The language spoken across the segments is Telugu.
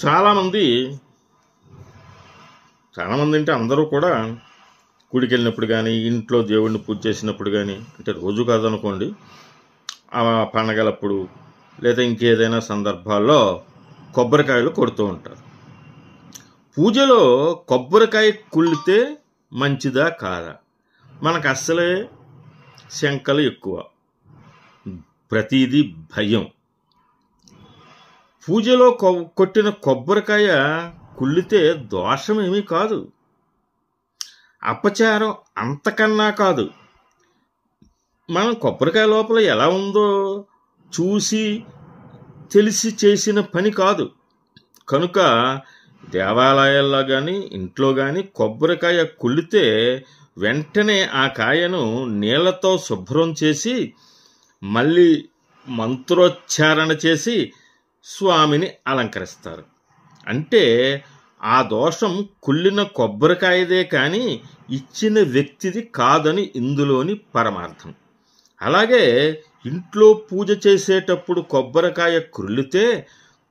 చాలామంది అంటే అందరూ కూడా గుడికి వెళ్ళినప్పుడు కానీ, ఇంట్లో దేవుడిని పూజ చేసినప్పుడు కానీ, అంటే రోజు కాదనుకోండి, ఆ పండగలప్పుడు లేదా ఇంకేదైనా సందర్భాల్లో కొబ్బరికాయలు కొడుతూ ఉంటారు. పూజలో కొబ్బరికాయ కుళ్ళితే మంచిదా కాదా? మనకు అస్సలే శంకలు ఎక్కువ, ప్రతిదీ భయం. పూజలో కొట్టిన కొబ్బరికాయ కుళ్ళితే దోషమేమీ కాదు, అపచారం అంతకన్నా కాదు. మనం కొబ్బరికాయ లోపల ఎలా ఉందో చూసి తెలిసి చేసిన పని కాదు. కనుక దేవాలయాల్లో కానీ ఇంట్లో కానీ కొబ్బరికాయ కుళ్ళితే వెంటనే ఆ కాయను నీళ్లతో శుభ్రం చేసి మళ్ళీ మంత్రోచ్చారణ చేసి స్వామిని అలంకరిస్తారు. అంటే ఆ దోషం కుళ్ళిన కొబ్బరికాయదే కానీ ఇచ్చిన వ్యక్తిది కాదని ఇందులోని పరమార్థం. అలాగే ఇంట్లో పూజ చేసేటప్పుడు కొబ్బరికాయ కుళ్ళితే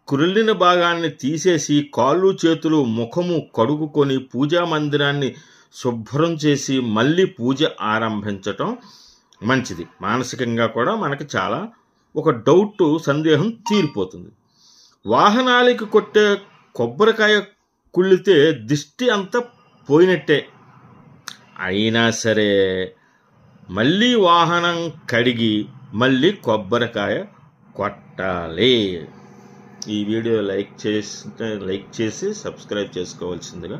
కుళ్ళిన భాగాన్ని తీసేసి కాళ్ళు చేతులు ముఖము కడుగుకొని పూజా మందిరాన్ని శుభ్రం చేసి మళ్ళీ పూజ ఆరంభించటం మంచిది. మానసికంగా కూడా మనకి చాలా ఒక సందేహం తీరిపోతుంది. వాహనాలకి కొట్టే కొబ్బరికాయ కుళ్ళితే దిష్టి అంతా పోయినట్టే. అయినా సరే మళ్ళీ వాహనం కడిగి మళ్ళీ కొబ్బరికాయ కొట్టాలి. ఈ వీడియో లైక్ చేసి సబ్స్క్రైబ్ చేసుకోవాల్సిందిగా